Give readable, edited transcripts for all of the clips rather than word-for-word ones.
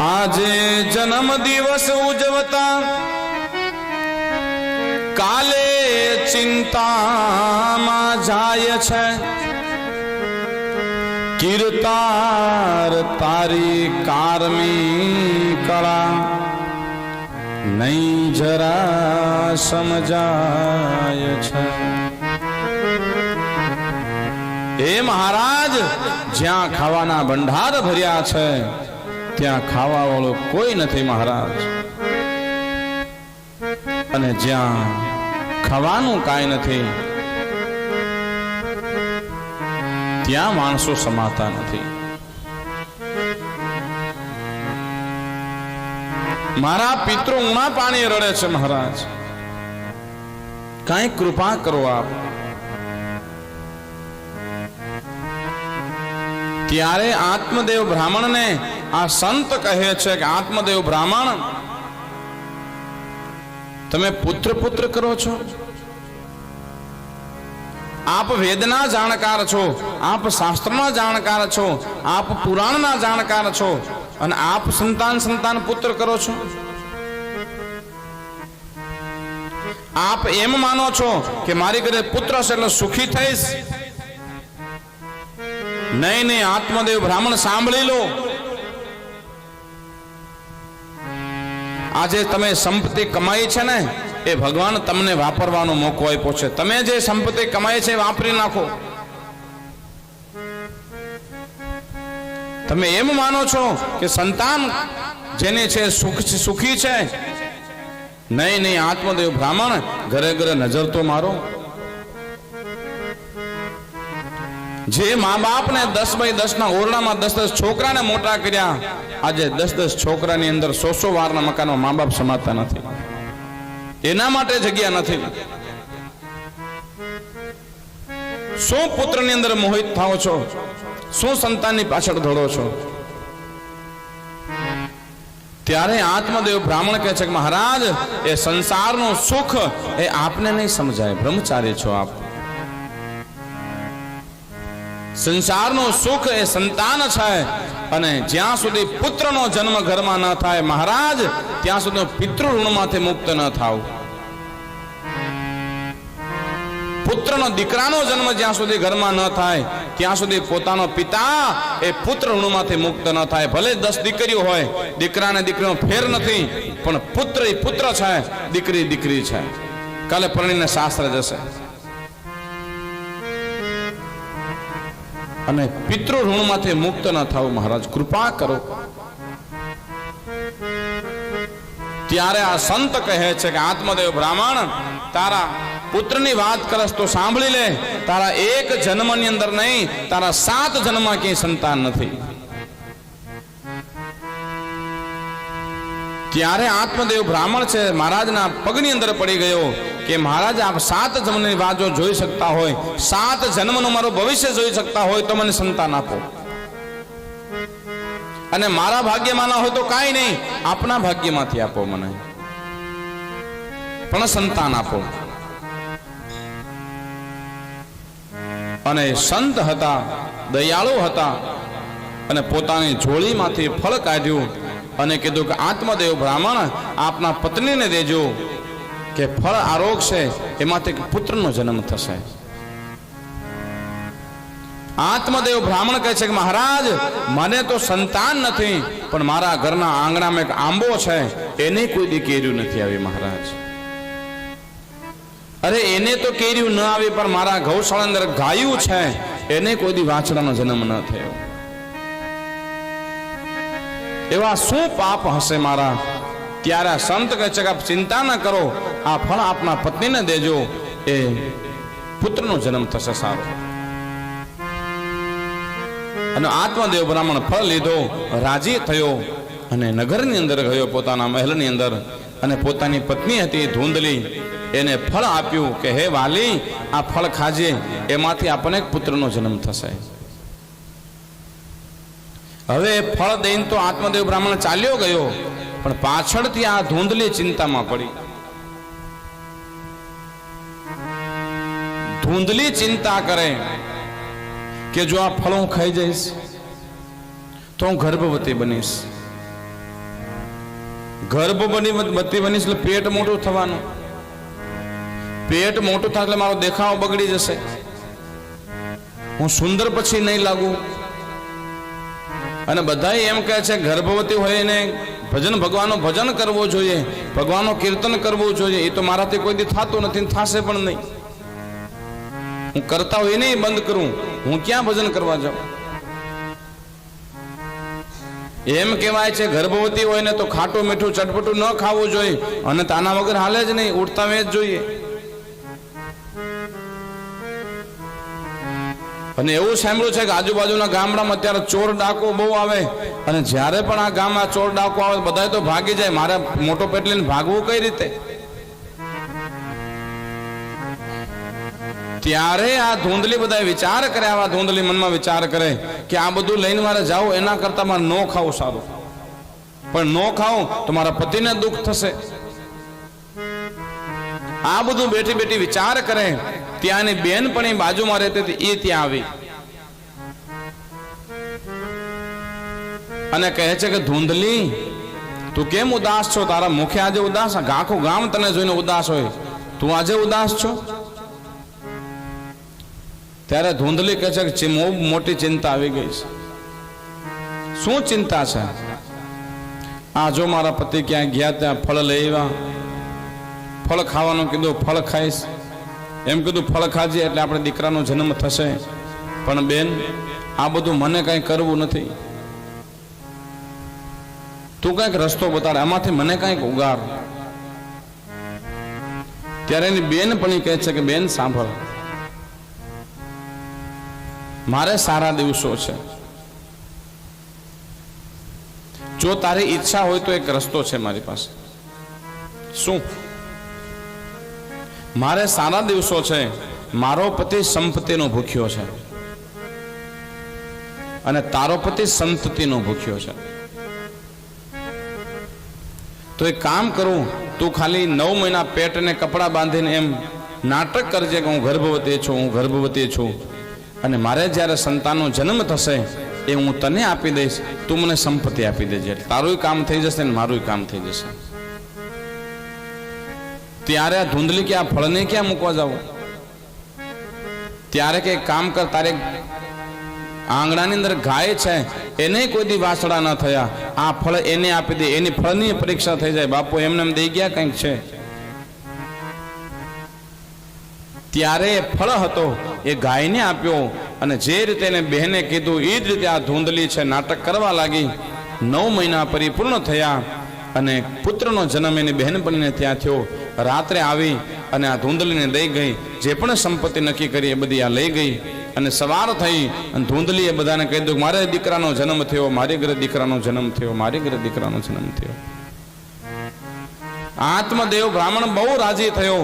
આજે જન્મ દિવસ ઉજવતા કાલે ચિંતામાં જાય છે કીર્તાર તારી કારમી કળા નહીં જરા સમજાય છે। એ મહારાજ જ્યાં ખાવાના ભંડાર ભર્યા છે ત્યાં ખાવા વાળો કોઈ નથી મહારાજ, અને જ્યાં ખાવાનું કાંઈ નથી ત્યાં માણસો સમાતા નથી। મારા પિતૃ ઉણા પાણી રડે છે મહારાજ, કાંઈ કૃપા કરો આપ। ત્યારે આત્મદેવ બ્રાહ્મણ ને આ સંત કહે છે કે આત્મદેવ બ્રાહ્મણ તમે પુત્ર પુત્ર કરો છો, આપ વેદના જાણકાર છો, આપ શાસ્ત્રના જાણકાર છો, આપ પુરાણના જાણકાર છો, અને આપ સંતાન સંતાન પુત્ર કરો છો। આપ એમ માનો છો કે મારી ઘરે પુત્ર છે એટલે સુખી થઈશ? નહીં નહીં, આત્મદેવ બ્રાહ્મણ સાંભળી લો, આજે તમે સંપત્તિ કમાઈ છે ને એ ભગવાન તમને વાપરવાનો મોકો આપ્યો છે। તમે જે સંપત્તિ કમાઈ છે વાપરી નાખો। તમે એમ માનો છો કે સંતાન જેને છે સુખી છે? નહીં નહીં, આત્મદેવ બ્રાહ્મણ ઘરે ઘરે નજર તો મારો। જે મા બાપ ને 10 બાય 10 ના ઓરડામાં 10 છોકરાને મોટા કર્યા, આજે 10 છોકરાની અંદર 100 વારના મકાનમાં મા બાપ સમાતા નથી, એના માટે જગ્યા નથી। શું પુત્રની અંદર મોહિત થાઓ છો? શું સંતાનની પાછળ દોડો છો? ત્યારે આત્મદેવ બ્રાહ્મણ કહે છે કે મહારાજ એ સંસારનું સુખ એ આપને નહીં સમજાય, બ્રહ્મચારી છો આપ। સંસારનું સુખ એ સંતાન છે, અને જ્યાં સુધી પુત્રનો જન્મ ઘરમાં ન થાય મહારાજ ત્યાં સુધી પિતૃ ઋણમાંથી મુક્ત ન થાવ। પુત્રનો દીકરાનો જન્મ જ્યાં સુધી ઘરમાં ન થાય ત્યાં સુધી પોતાનો પિતા એ પુત્ર ઋણમાંથી મુક્ત ન થાય। ભલે 10 દીકરીઓ હોય, દીકરાને દીકરીનો ફેર નથી, પણ પુત્ર એ પુત્ર છે, દીકરી દીકરી છે, કાલે પરણીને શાસ્ત્ર જશે। અને પિતૃ ઋણમાંથી મુક્ત ન થવું મહારાજ કૃપા કરો। ત્યારે આ સંત કહે છે કે આત્મદેવ બ્રાહ્મણ તારા પુત્રની વાત કરસ તો સાંભળી લે, તારા એક જન્મની અંદર નહીં, તારા 7 જન્મમાં ક્યાંય સંતાન નથી। ત્યારે આત્મદેવ બ્રાહ્મણ છે મહારાજના પગની અંદર પડી ગયો કે મહારાજ આપ 7 જન્મની વાત જો જોઈ શકતા હોય, 7 જન્મનું મારું ભવિષ્ય જોઈ શકતા હોય તો મને સંતાન આપો, અને મારા ભાગ્યમાં ના હોય તો કાંઈ નહીં, આપના ભાગ્યમાંથી આપો, મને પણ સંતાન આપો। અને સંત હતા, દયાળુ હતા, અને પોતાની ઝોળીમાંથી ફળ કાઢ્યું અને કીધું કે આત્મદેવ બ્રાહ્મણ આપના પત્નીને દેજો કે ફળ આરોગ છે, એમાંથી પુત્રનો જન્મ થશે। આત્મદેવ બ્રાહ્મણ કહે છે કે મહારાજ મને તો સંતાન નથી, પણ મારા ઘરના આંગણામાં એક આંબો છે, એને કોઈ દી કેર્યું નથી આવી મહારાજ। અરે એને તો કેર્યું ન આવી, પણ મારા ગૌશાળા અંદર ગાયું છે, એને કોઈ દી વાછડાનો જન્મ ન થયો। એવા શું પાપ હશે મારા? ત્યારે સંત કહે છે કે આપ ચિંતા ન કરો, આ ફળ આપના પત્નીને દેજો, એ પુત્રનો જન્મ થશે સારો। અને આત્મદેવ બ્રાહ્મણ ફળ લીધો, રાજી થયો, અને નગરની અંદર ગયો, પોતાના મહેલની અંદર, અને પોતાની પત્ની હતી ધૂંધલી, એને ફળ આપ્યું કે હે વાલી આ ફળ ખાજે, એમાંથી આપણને એક પુત્રનો જન્મ થશે। હવે ફળ દઈને તો આત્મદેવ બ્રાહ્મણ ચાલ્યો ગયો, પણ પાછળથી આ ધૂંધલી ચિંતામાં પડી। ધૂંધલી ચિંતા કરે કે જો આ ફળ હું ખાઈ જઈશ તો હું ગર્ભવતી બનીશ, ગર્ભ બની બનીશ એટલે પેટ મોટું થવાનું, પેટ મોટું થાય એટલે મારો દેખાવ બગડી જશે, હું સુંદર પછી નહીં લાગુ. અને બધા એમ કહે છે ગર્ભવતી હોય એને ભજન ભગવાનનું ભજન કરવું જોઈએ, ભગવાનનું કીર્તન કરવું જોઈએ. એ તો મારાથી કોઈ દી થતું નથી, થશે પણ નહીં. હું કરતા હોય એને બંધ કરું, હું ક્યાં ભજન કરવા જાઉં? એમ કહેવાય છે ગર્ભવતી હોય ને તો ખાટું મીઠું ચટપટું ન ખાવું જોઈએ, અને તાના વગર હાલે જ નહીં, ઉઠતા મેં જ જોઈએ. અને એવું સાંભળ્યું છે કે આજુબાજુના ગામડામાં અત્યારે ચોર ડાકો બહુ આવે, અને જ્યારે પણ આ ગામમાં ચોર ડાકો આવે બધા તો ભાગી જાય. મારે મોટો પેટ લઈને ભાગવું કઈ રીતે? ત્યારે આ ધૂંધલી બધા વિચાર કરે, આવા ધૂંધલી મનમાં વિચાર કરે કે આ બધું લઈને મારે જાવું, એના કરતા મારે ન ખાવું સારું. પણ ન ખાવું તો મારા પતિને દુઃખ થશે. આ બધું બેઠી બેઠી વિચાર કરે. ત્યાંની બેન પણ એ બાજુમાં રહેતી હતી, એ ત્યાં આવી અને કહે છે કે ધૂંધલી, તું કેમ ઉદાસ છો? તારા મુખે આજે ઉદાસ, આખું ગામ તને જોઈને ઉદાસ હોય, તું આજે ઉદાસ છો? ત્યારે ધૂંધલી કહે છે કે બહુ મોટી ચિંતા આવી ગઈ છે. શું ચિંતા છે? આ જો મારા પતિ ક્યાં ગયા ત્યાં ફળ લઈ આવ્યા, ફળ ખાવાનું કીધું, ફળ ખાઈશ એમ કીધું, ફળ ખાજે એટલે આપણે દીકરાનો જન્મ થશે. પણ બેન, આ બધું મને કઈ કરવું નથી, તું કઈક રસ્તો બતાડ, આમાંથી મને કઈક ઉગાર. ત્યારે એની બેન પણ કહે છે કે બેન સાંભળ, મારે સારા દિવસો છે, જો તારી ઈચ્છા હોય તો એક રસ્તો છે મારી પાસે. શું? મારે સારા દિવસો છે, મારો પતિ સંપત્તિનો ભૂખ્યો છે અને તારો પતિ સંતતિનો ભૂખ્યો છે. તો એક કામ કરું, તું ખાલી 9 મહિના પેટને કપડા બાંધીને એમ નાટક કરજે કે હું ગર્ભવતી છું, હું ગર્ભવતી છું, અને મારે જ્યારે સંતાનનો જન્મ થશે એ હું તને આપી દઈશ, તું મને સંપત્તિ આપી દેજે, તારું કામ થઈ જશે ને મારું કામ થઈ જશે. ત્યારે આ ધૂંધલી કે આ ફળને ક્યાં મૂકવા જાવ? ત્યારે કે કામ કર, તારે આંગણાની અંદર ગાય છે, એને કોઈ દી વાસડા ન થયા, આ ફળ એને આપી દે, એની ફળની પરીક્ષા થઈ જાય. બાપુ એમને એમ દઈ ગયા કંઈક છે? ત્યારે એ ફળ હતો એ ગાયને આપ્યો, અને જે રીતે એને બહેને કીધું એ જ રીતે આ ધૂંધલી છે નાટક કરવા લાગી. 9 મહિના પરિપૂર્ણ થયા અને પુત્રનો જન્મ એની બહેનપણીને ત્યાં થયો. રાત્રે આવી અને આ ધૂંધલીને દઈ ગઈ, જે પણ સંપત્તિ નક્કી કરી એ બધી આ લઈ ગઈ. અને સવાર થઈ અને ધૂંધલીએ બધાને કહી દીધું મારે દીકરાનો જન્મ થયો, મારી ઘરે દીકરાનો જન્મ થયો, મારી ઘરે દીકરાનો જન્મ થયો. આત્મદેવ બ્રાહ્મણ બહુ રાજી થયો,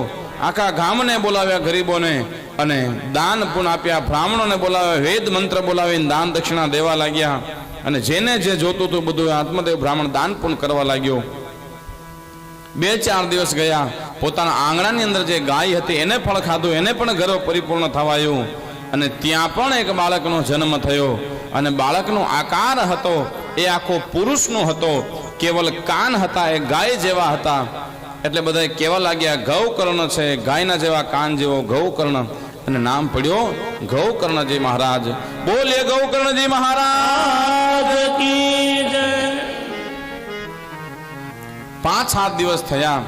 આખા ગામને બોલાવ્યા, ગરીબોને, અને દાન પૂર્ણ આપ્યા. બ્રાહ્મણોને બોલાવ્યા, વેદ મંત્ર બોલાવીને દાન દક્ષિણા દેવા લાગ્યા, અને જેને જે જોતું હતું બધું આત્મદેવ બ્રાહ્મણ દાન પૂર્ણ કરવા લાગ્યો. 2-4 દિવસ ગયા, પોતાના આંગણાની અંદર જે ગાય હતી એને ફળ ખાધું, એને પણ ગર્ભ પરિપૂર્ણ થવાયું, અને ત્યાં પણ એક બાળકનો જન્મ થયો. અને બાળકનો આકાર હતો એ આખો પુરુષનો હતો, કેવલ કાન હતા એ ગાય જેવા હતા. એટલે બધા કેવા લાગ્યા ગૌકર્ણ છે, ગાયના જેવા કાન જેવો ગૌકર્ણ, અને નામ પડ્યો ગૌકર્ણજી મહારાજ. બોલીએ ગૌકર્ણજી મહારાજ કી જય. 5-7 દિવસ થયા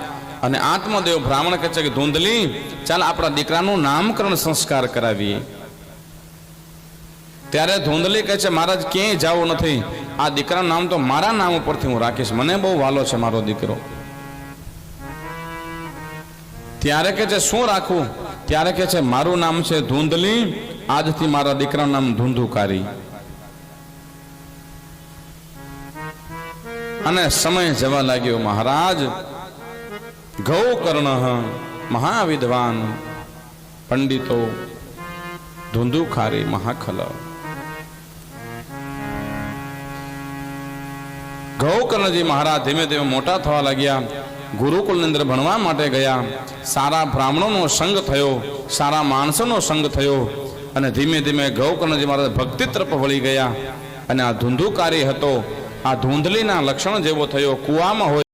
અને આત્મદેવ બ્રાહ્મણ કહે છે કે ધૂંધલી, ચાલ આપણા દીકરાનું નામકરણ સંસ્કાર કરાવીએ. ત્યારે ધૂંધલી કહે છે મહારાજ ક્યાંય જવું નથી, આ દીકરાનું નામ તો મારા નામ ઉપરથી હું રાખીશ, મને બહુ વાલો છે મારો દીકરો. ત્યારે કે છે શું રાખવું? ત્યારે કે છે મારું નામ છે ધૂંધલી, આજથી મારા દીકરાનું નામ ધૂંધુકારી. અને સમય જવા લાગ્યો. મહારાજ ગૌકર્ણ મહાવિદ્વાન પંડિતો, ધૂંધુકારી મહાખલ. ગૌકર્ણજી મહારાજ ધીમે ધીમે મોટા થવા લાગ્યા, ગુરુકુળની અંદર ભણવા માટે ગયા. સારા બ્રાહ્મણોનો સંગ થયો, સારા માણસોનો સંગ થયો, અને ધીમે ધીમે ગૌકર્ણજી મહારાજ ભક્તિ તરફ વળી ગયા. અને આ ધૂંધુકારી હતો, આ ધૂંધલીના લક્ષણ જેવો થયો. કુવામાં હોય